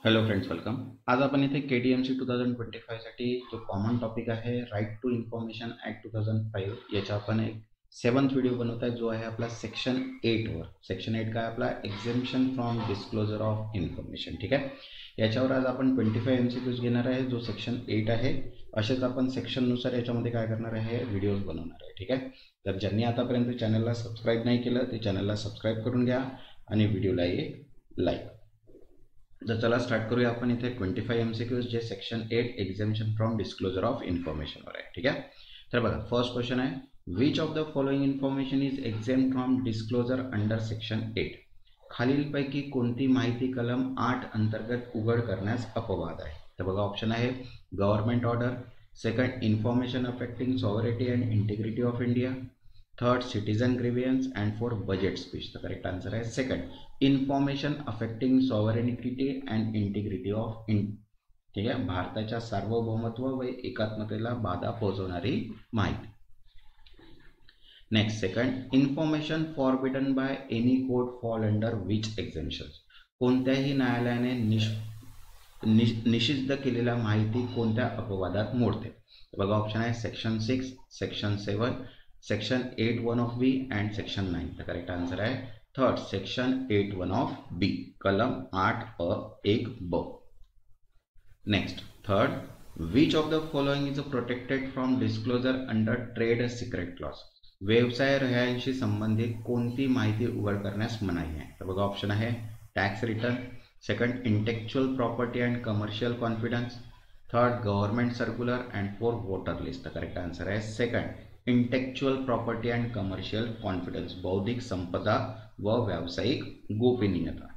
Hello friends, welcome. आज आपण इथे KTMC 2025 साठी जो कॉमन टॉपिक आहे राईट टू इन्फॉर्मेशन ॲक्ट 2005 याचा आपण एक 7th व्हिडिओ बनवत आहे, जो आहे आपला सेक्शन 8 वर. सेक्शन 8 काय आपला एक्झेम्पशन फ्रॉम डिस्क्लोजर ऑफ इन्फॉर्मेशन. ठीक आहे, याच्यावर आज आपण 25 MCQs घेणार आहे, जो सेक्शन 8 आहे. असेच आपण सेक्शननुसार याच्यामध्ये काय करणार आहे, व्हिडिओज बनवणार आहे. ठीक आहे, तर ज्यांनी आतापर्यंत चॅनलला सबस्क्राईब नाही केलं ते चॅनलला सबस्क्राईब करून घ्या आणि व्हिडिओला एक लाईक. तर चला स्टार्ट करूया. आपण इथे 25 MCQs जे section 8 exemption from disclosure of इन्फॉर्मेशनवर आहे. ठीक आहे, तर बघा फर्स्ट क्वेश्चन आहे, which of the following information is exempt from disclosure under section 8. खालीलपैकी कोणती माहिती कलम 8 अंतर्गत उघड करण्यास अपवाद आहे. तर बघा ऑप्शन आहे government order, second information affecting sovereignty and integrity of India, third citizen grievance and for budget speech. तर करेक्ट आन्सर आहे second information affecting sovereignty and integrity of ठीक आहे, भारताच्या सार्वभौमत्व व एकात्मतेला बाधा पोहोचवणारी माहिती. Next second information forbidden by any court fall under which exemption. कोणत्याही न्यायालयाने निषिद्ध केलेल्या माहिती कोणत्या अपवादात मोडते. बघा ऑप्शन आहे section 6, section 7, section 8(1) of B and section 9. तर करेक्ट आन्सर आहे थर्ड सेक्शन 8(1) ऑफ बी, कलम 8(1)(ब). Next third, which of the following is protected from disclosure under trade secret clause. व्यवसाय रह्यांशी संबंधित कोणती माहिती उघड करण्यास मनाई आहे. तर बघा ऑप्शन आहे tax return, second intellectual property and commercial confidence, third government circular and for voter list. तर करेक्ट आन्सर आहे second intellectual property and commercial confidence, बौद्धिक संपदा व व्यावसायिक गोपनीयता.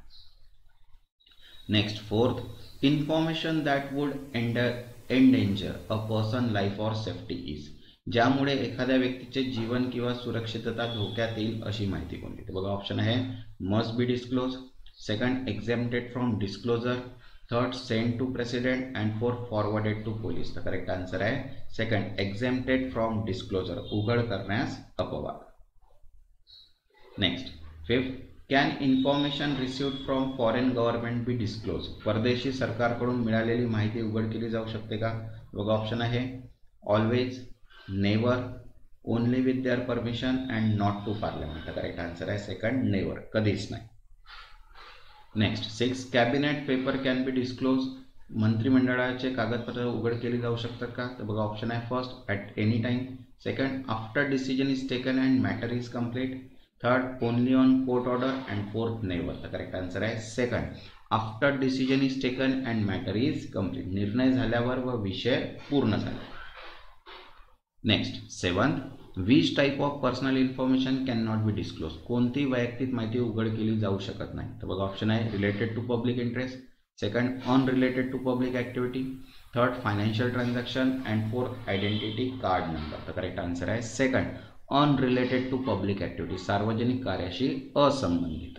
Next fourth, information that would endanger a person life or safety is. ज्यामुळे एखाद्या व्यक्तीचे जीवन किंवा सुरक्षितता धोक्यात येईल अशी माहिती कोणती. तर बघा ऑप्शन आहे must be disclose, second exempted from disclosure, third send to president and four forwarded to police. तर करेक्ट आन्सर आहे सेकंड एक्झेम्प्टेड फ्रॉम डिस्क्लोजर, उघड करण्यास अपवाद. Next fifth, can information received from foreign government be disclose. परदेशी सरकारकडून मिळालेली माहिती उघड केली जाऊ शकते का. बघा ऑप्शन आहे always, never, only with their permission and not to parliament. तर करेक्ट आन्सर आहे सेकंड नेवर, कधीच नाही. Next 6, cabinet paper can be disclose. मंत्रिमंडळाचे कागदपत्र उघड केली जाऊ शकतात का. तर बघा ऑप्शन आहे first at any time, second after decision is taken and matter is complete, third only on court order and fourth never. तर करेक्ट आन्सर आहे second after decision is taken and matter is complete, निर्णय झाल्यावर व विषय पूर्ण झाला. Next 7th, which type of personal information can not be disclose. कोणती वैयक्तिक माहिती उघड केली जाऊ शकत नाही. तर बघा ऑप्शन आहे related to public interest, second unrelated to public activity, third financial transaction and fourth identity card number. तर करेक्ट आन्सर आहे second unrelated to public activity, सार्वजनिक कार्याशी असंबंधित.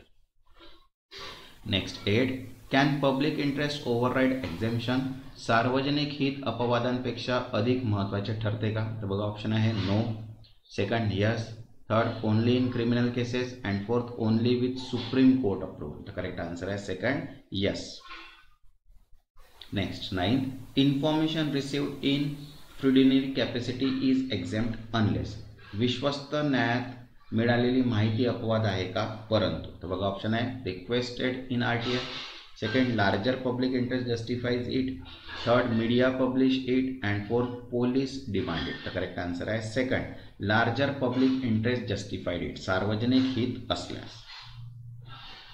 Next 8, can public interest override exemption. सार्वजनिक हित अपवादांपेक्षा अधिक महत्त्वाचे ठरते का. तर बघा ऑप्शन आहे no, second yes, third only in criminal cases and fourth only with supreme court approval. तर करेक्ट आन्सर आहे second yes. Next 9, information received in fiduciary capacity is exempt unless. विश्वस्त न्यायात मिळालेली माहिती अपवाद आहे का परंतु. तर बघा ऑप्शन आहे requested in RTF, second larger public interest justifies it, third media publish it and fourth police demand it. तर करेक्ट आन्सर आहे second larger public interest justified it, सार्वजनिक हित असल्यास.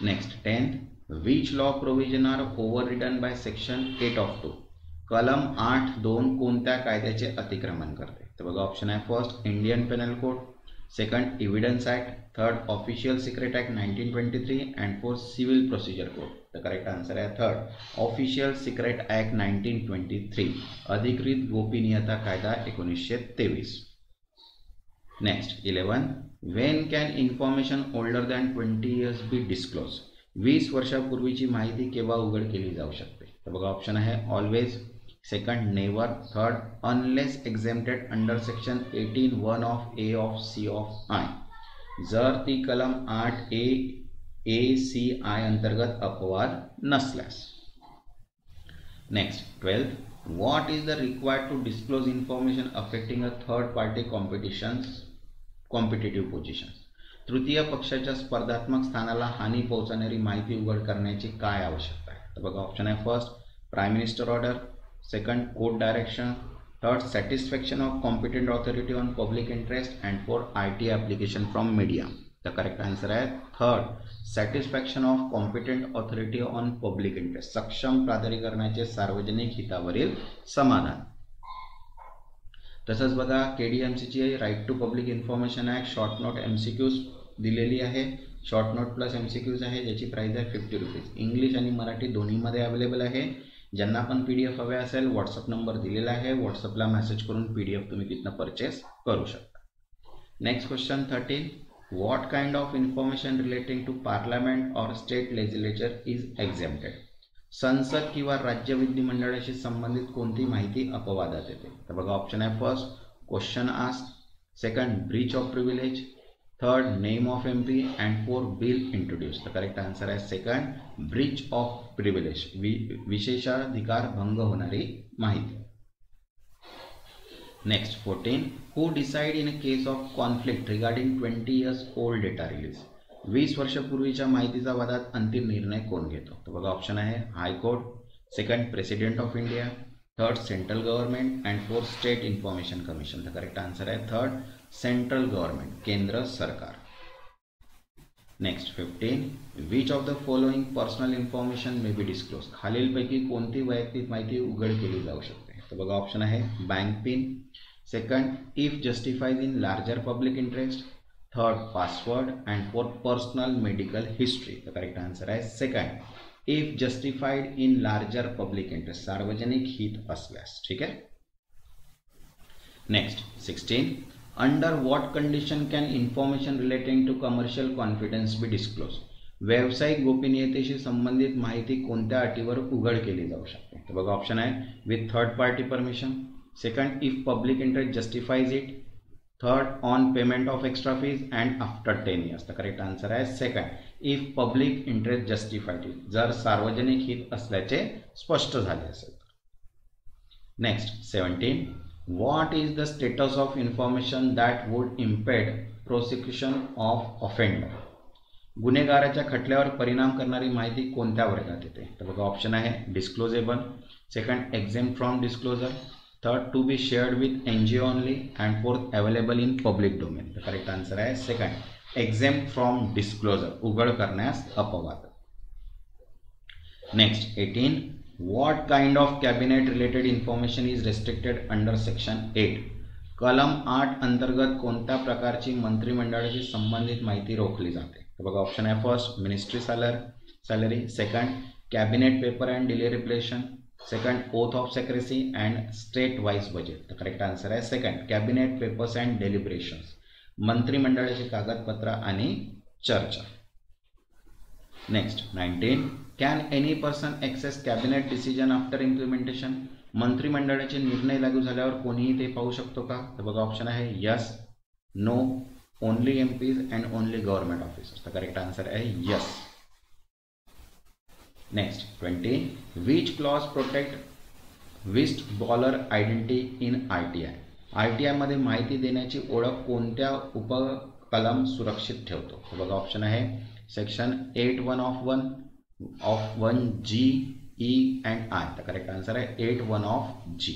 Next 10th, which law provision are overridden by section 8(2). कलम 8(2) कोणत्या कायद्याचे अतिक्रमण करते. तर बघा ऑप्शन आहे first Indian penal code, second evidence act, third official secret act 1923 and fourth civil procedure code. तर करेक्ट आन्सर आहे थर्ड ऑफिशियल सिक्रेट ॲक्ट 1923, अधिकृत गोपनीयता कायदा 1923. Next 11, when can information older than 20 years be disclose. 20 वर्षापूर्वीची माहिती केव्हा उघड केली जाऊ शकते. तर बघा ऑप्शन आहे always, second never, third unless exempted under section 18(1) of A of C of I, जर ती कलम 8A, C, I अंतर्गत अपवाद नसल्यास. Next 12th, what is the required to disclose information affecting a third party competitive positions. तृतीय पक्षाच्या स्पर्धात्मक स्थानाला हानी पोहोचणारी माहिती उघड करण्याची काय आवश्यकता आहे? तर बघा ऑप्शन आहे first prime minister order, second court direction, third satisfaction of competent authority on public interest, and fourth RTI application from media. The correct answer आहे third satisfaction of competent authority on public interest, सक्षम प्राधिकरणाचे सार्वजनिक हितावरील समाधान. तसंच बघा KDMCची right to public information act short note MCQs दिलेली आहे. शॉर्ट नोट प्लस MCQs आहे, ज्याची प्राइस आहे 50 रुपीज. इंग्लिश आणि मराठी दोन्हीमध्ये अवेलेबल आहे. ज्यांना पण PDF हवे असेल व्हॉट्सअप नंबर दिलेला आहे, व्हॉट्सअपला मेसेज करून PDF तुम्ही तिथनं परचेस करू शकता. Next question 13, what kind of information relating to parliament or state legislature is exempted. संसद किंवा राज्य विधिमंडळाशी संबंधित कोणती माहिती अपवादात येते? तर बघा ऑप्शन आहे first question ask, second Breach of privilege, third name of MP, and fourth bill introduce. The correct answer आहे सेकंड ब्रीच ऑफ प्रिव्हिलेज, विशेषाधिकार भंग होणारी माहिती. Next 14, who decide in a case of conflict regarding 20 years old data release. 20 वर्षपूर्वीच्या माहितीचा वादात अंतिम निर्णय कोण घेतो? तर बघा ऑप्शन आहे high court, second president of India, third central government, and fourth state information commission. The correct answer आहे थर्ड सेंट्रल गव्हर्नमेंट, केंद्र सरकार. Next 15, which of the following personal information may be disclose. खालीलपैकी कोणती वैयक्तिक माहिती उघड केली जाऊ शकते? तर बघा ऑप्शन आहे bank pin, second if justified in larger public interest, third password, and fourth personal medical history. The correct answer आहे second if justified in larger public interest, सार्वजनिक हित असल्यास. ठीक आहे. Next 16, under what condition can information relating to commercial confidence be disclose. व्यावसायिक गोपनीयतेशी संबंधित माहिती कोणत्या अटीवर उघड केली जाऊ शकते? तर बघा ऑप्शन आहे with third party permission, second if public interest justifies it, third on payment of extra fees, and after 10 years. The correct answer आहे second if public interest justified it, जर सार्वजनिक हित असल्याचे स्पष्ट झाले असेल. Next 17, what is the status of information that would impede prosecution of offender. गुन्हेगाराच्या खटल्यावर परिणाम करणारी माहिती कोणत्या वर्गात येते? तर बघा ऑप्शन आहे disclosable, second exempt from disclosure, third to be shared with NGO only, and fourth available in public domain. The correct answer आहे सेकंड एक्झेम्प्ट फ्रॉम डिस्क्लोजर, उघड करण्यास अपवाद. Next 18, what kind of cabinet related information is restricted under section 8. कलम 8 अंतर्गत कोणत्या प्रकारची मंत्रिमंडळाशी संबंधित माहिती रोखली जाते? तर बघा ऑप्शन आहे first ministry salary, second cabinet paper and deliberation, second oath of secrecy, and state wise budget. The correct answer आहे सेकंड कॅबिनेट पेपर्स अँड डेलिब्रेशन्स, मंत्रिमंडळाची कागदपत्र आणि चर्चा. Next 19, can any person access cabinet decision after implementation. मंत्रिमंडळाचे निर्णय लागू झाल्यावर कोणीही ते पाहू शकतो का? तर बघा ऑप्शन आहे yes, no, only MPs and only government officers. तर करेक्ट आन्सर आहे yes. Next 20, which clause protect whistleblower identity in RTI. RTI मध्ये माहिती देण्याची ओळख कोणत्या उपकलम सुरक्षित ठेवतो? तर बघा ऑप्शन आहे section 8(1) of 1G, E and I. The correct answer है 8(1) of G.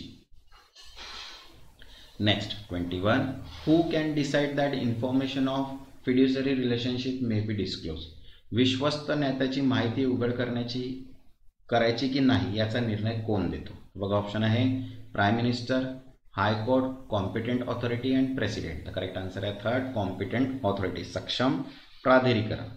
Next 21, who can decide that information of fiduciary relationship may be disclosed. विश्वस्त नात्याची माहिती उघड करायची की नाही याचा निर्णय कोण देतो? बघा ऑप्शन आहे prime minister, high court, competent authority and president. The correct answer आहे थर्ड कॉम्पिटंट ऑथॉरिटी, सक्षम प्राधिकरण.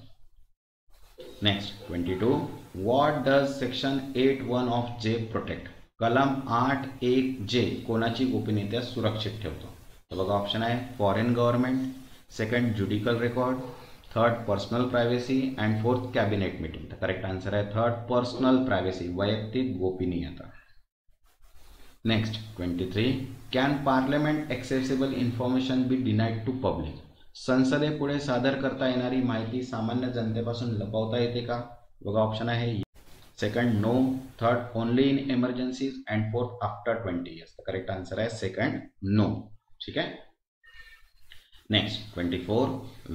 Next 22, what does section 8(1) of J protect. कलम 8(1) J कोणाची गोपनीयता सुरक्षित ठेवतो? तर बघा ऑप्शन आहे foreign government, second judicial record, third personal privacy, and fourth cabinet meeting. तर करेक्ट आन्सर आहे थर्ड पर्सनल प्रायव्हसी, वैयक्तिक गोपनीयता. Next 23, can parliament accessible information be denied to public. संसदेपुढे सादर करता येणारी माहिती सामान्य जनतेपासून लपवता येते का? बघा ऑप्शन आहे second no, third only in emergencies and fourth after 20 years. तर करेक्ट आन्सर आहे सेकंड नो. ठीक आहे. Next 24,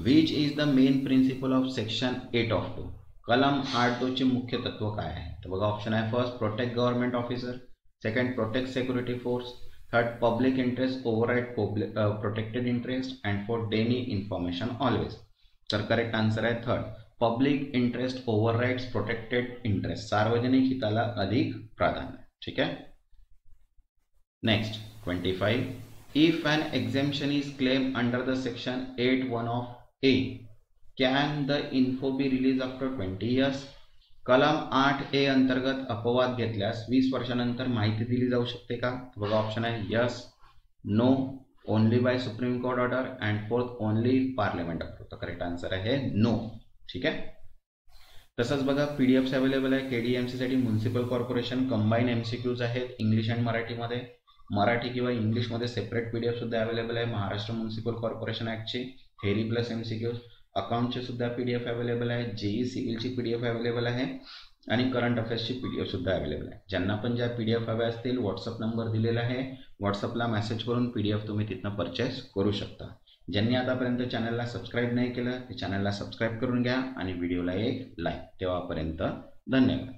which is the main principal of section 8 of 2. कलम 8.2 चे मुख्य तत्व काय आहे? तर बघा ऑप्शन आहे first protect government officer, second protect security force, third public interest override protected interest and fourth deny information always. तर करेक्ट आन्सर आहे third public interest overrides protected interest. सार्वजनिक हिताला अधिक प्राधान्य. ठीक आहे. Next 25, if an exemption is claimed under the section 8(1) of A, can the info be released after 20 years? कलम 8A अंतर्गत अपवाद घेतल्यास 20 वर्षानंतर माहिती दिली जाऊ शकते का? बघा ऑप्शन आहे yes, no, only by supreme court order and fourth only parliament approve. तर करेक्ट आन्सर आहे नो. ठीक आहे. तसंच बघा पीडीएफ्स अवेलेबल आहे केडीएमसी साठी. म्युन्सिपल कॉर्पोरेशन कंबाईन एमसीक्यूज आहेत इंग्लिश अँड मराठीमध्ये. मराठी किंवा इंग्लिशमध्ये सेपरेट पीडीएफ सुद्धा अवेलेबल आहे. महाराष्ट्र म्युन्सिपल कॉर्पोरेशन ऍक्टची थेरी प्लस एमसीक्यूज, अकाउंटचे सुद्धा पीडीएफ अवेलेबल आहे, जेई सिव्हिलची पीडीएफ अवेलेबल आहे आणि करंट अफेअर्सची पीडीएफ सुद्धा अवेलेबल आहे. ज्यांना पण ज्या पीडीएफ हव्या असतील व्हॉट्सअप नंबर दिलेला आहे, व्हॉट्सअपला मेसेज करून पीडीएफ तुम्ही तिथनं परचेस करू शकता. ज्यांनी आतापर्यंत चॅनलला सबस्क्राईब नाही केलं ते चॅनलला सबस्क्राईब करून घ्या आणि व्हिडिओला एक लाईक. तेव्हापर्यंत धन्यवाद.